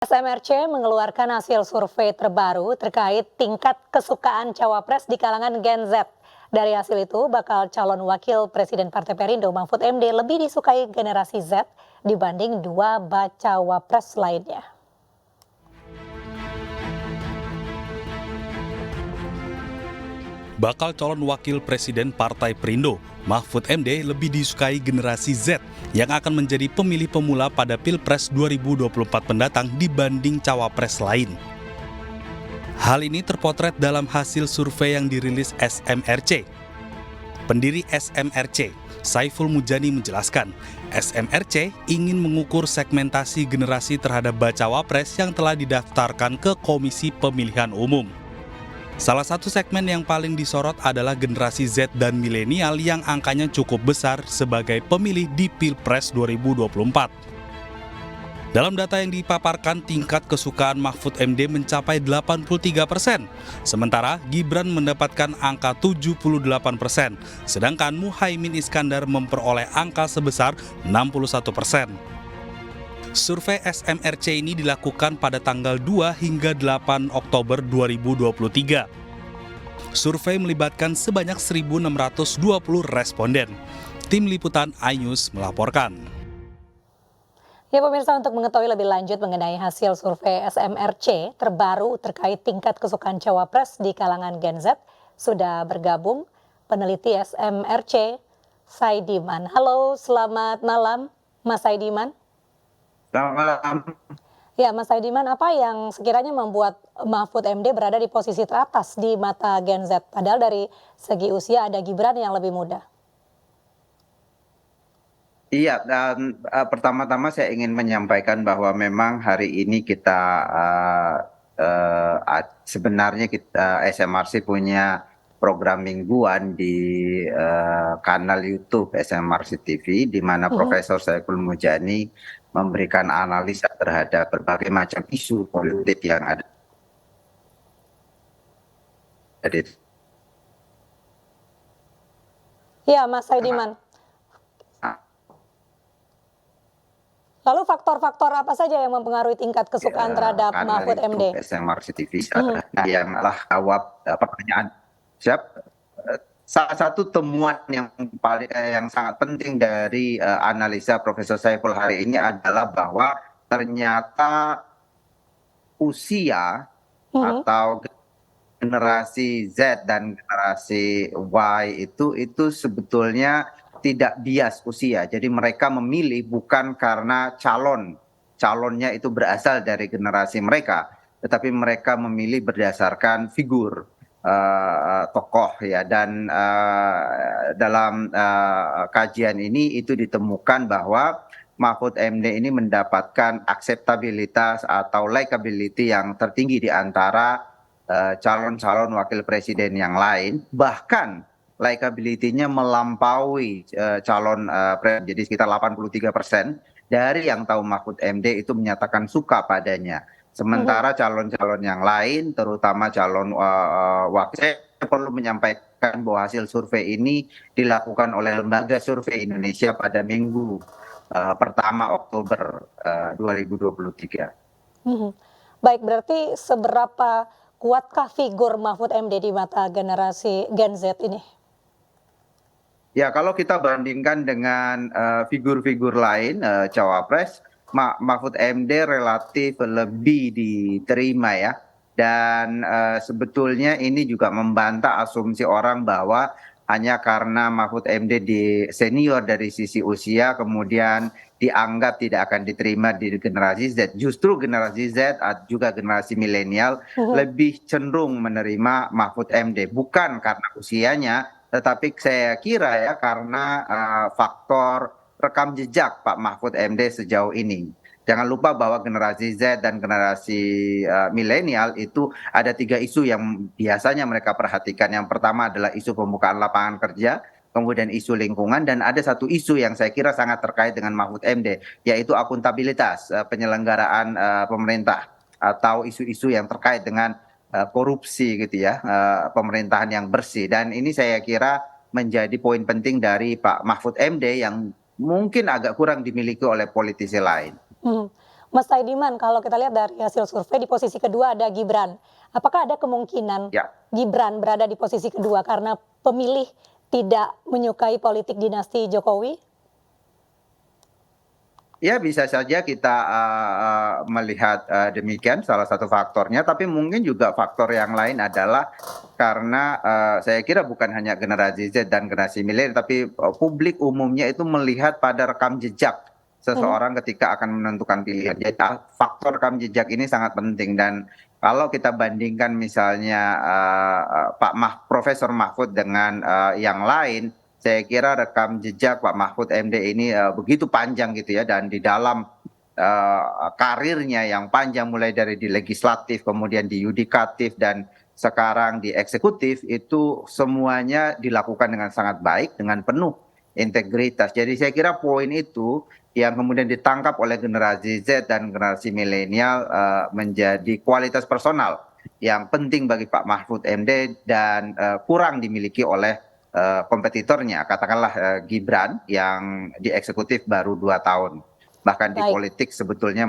SMRC mengeluarkan hasil survei terbaru terkait tingkat kesukaan cawapres di kalangan Gen Z. Dari hasil itu, bakal calon wakil Presiden Partai Perindo Mahfud MD lebih disukai generasi Z dibanding dua bacawapres lainnya. Bakal calon wakil Presiden Partai Perindo, Mahfud MD lebih disukai generasi Z yang akan menjadi pemilih pemula pada Pilpres 2024 mendatang dibanding cawapres lain. Hal ini terpotret dalam hasil survei yang dirilis SMRC. Pendiri SMRC, Saiful Mujani menjelaskan, SMRC ingin mengukur segmentasi generasi terhadap bacawapres yang telah didaftarkan ke Komisi Pemilihan Umum. Salah satu segmen yang paling disorot adalah generasi Z dan milenial yang angkanya cukup besar sebagai pemilih di Pilpres 2024. Dalam data yang dipaparkan, tingkat kesukaan Mahfud MD mencapai 83%, sementara Gibran mendapatkan angka 78%, sedangkan Muhaimin Iskandar memperoleh angka sebesar 61%. Survei SMRC ini dilakukan pada tanggal 2 hingga 8 Oktober 2023. Survei melibatkan sebanyak 1.620 responden. Tim Liputan iNews melaporkan. Ya pemirsa, untuk mengetahui lebih lanjut mengenai hasil survei SMRC terbaru terkait tingkat kesukaan cawapres di kalangan Gen Z, sudah bergabung peneliti SMRC, Saidiman. Halo, selamat malam Mas Saidiman. Selamat malam. Ya, Mas Saidiman, apa yang sekiranya membuat Mahfud MD berada di posisi teratas di mata Gen Z? Padahal dari segi usia ada Gibran yang lebih muda. Iya, dan pertama-tama saya ingin menyampaikan bahwa memang hari ini kita sebenarnya SMRC punya program mingguan di kanal YouTube SMRC TV, di mana Profesor Saiful Mujani memberikan analisa terhadap berbagai macam isu politik yang ada. Ya, Mas Saidiman. Lalu faktor-faktor apa saja yang mempengaruhi tingkat kesukaan terhadap Mahfud MD? SMRC TV yang telah jawab pertanyaan. Siap. Salah satu temuan yang sangat penting dari analisa Profesor Saiful hari ini adalah bahwa ternyata usia atau generasi Z dan generasi Y itu sebetulnya tidak bias usia. Jadi mereka memilih bukan karena calonnya itu berasal dari generasi mereka, tetapi mereka memilih berdasarkan figur tokoh ya. Dan dalam kajian ini itu ditemukan bahwa Mahfud MD ini mendapatkan akseptabilitas atau likability yang tertinggi di antara calon-calon wakil presiden yang lain, bahkan likability-nya melampaui calon presiden. Jadi sekitar 83% dari yang tahu Mahfud MD itu menyatakan suka padanya. Sementara calon-calon yang lain, terutama calon wakil, saya perlu menyampaikan bahwa hasil survei ini dilakukan oleh Lembaga Survei Indonesia pada minggu pertama Oktober 2023. Baik, berarti seberapa kuatkah figur Mahfud MD di mata generasi Gen Z ini? Ya, kalau kita bandingkan dengan figur-figur lain cawapres, Mahfud MD relatif lebih diterima ya. Dan sebetulnya ini juga membantah asumsi orang bahwa hanya karena Mahfud MD di senior dari sisi usia kemudian dianggap tidak akan diterima di generasi Z. Justru generasi Z juga generasi milenial lebih cenderung menerima Mahfud MD. Bukan karena usianya, tetapi saya kira ya karena faktor rekam jejak Pak Mahfud MD sejauh ini. Jangan lupa bahwa generasi Z dan generasi milenial itu ada 3 isu yang biasanya mereka perhatikan. Yang pertama adalah isu pembukaan lapangan kerja, kemudian isu lingkungan, dan ada satu isu yang saya kira sangat terkait dengan Mahfud MD, yaitu akuntabilitas penyelenggaraan pemerintah atau isu-isu yang terkait dengan korupsi gitu ya, pemerintahan yang bersih. Dan ini saya kira menjadi poin penting dari Pak Mahfud MD yang mungkin agak kurang dimiliki oleh politisi lain. Mas Saidiman, kalau kita lihat dari hasil survei di posisi kedua ada Gibran. Apakah ada kemungkinan Ya. Gibran berada di posisi kedua karena pemilih tidak menyukai politik dinasti Jokowi? Ya, bisa saja kita melihat demikian salah satu faktornya, tapi mungkin juga faktor yang lain adalah karena saya kira bukan hanya generasi Z dan generasi milenial, tapi publik umumnya itu melihat pada rekam jejak seseorang ketika akan menentukan pilihan. Jadi faktor rekam jejak ini sangat penting, dan kalau kita bandingkan misalnya Profesor Mahfud dengan yang lain, saya kira rekam jejak Pak Mahfud MD ini begitu panjang gitu ya, dan di dalam karirnya yang panjang mulai dari di legislatif, kemudian di yudikatif, dan sekarang di eksekutif, itu semuanya dilakukan dengan sangat baik, dengan penuh integritas. Jadi saya kira poin itu yang kemudian ditangkap oleh generasi Z dan generasi milenial menjadi kualitas personal yang penting bagi Pak Mahfud MD dan kurang dimiliki oleh kompetitornya, katakanlah Gibran yang di eksekutif baru 2 tahun, bahkan di Baik. politik sebetulnya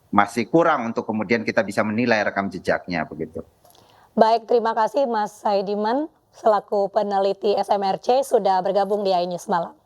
masih kurang untuk kemudian kita bisa menilai rekam jejaknya begitu. Baik, terima kasih Mas Saidiman selaku peneliti SMRC sudah bergabung di iNews Malam.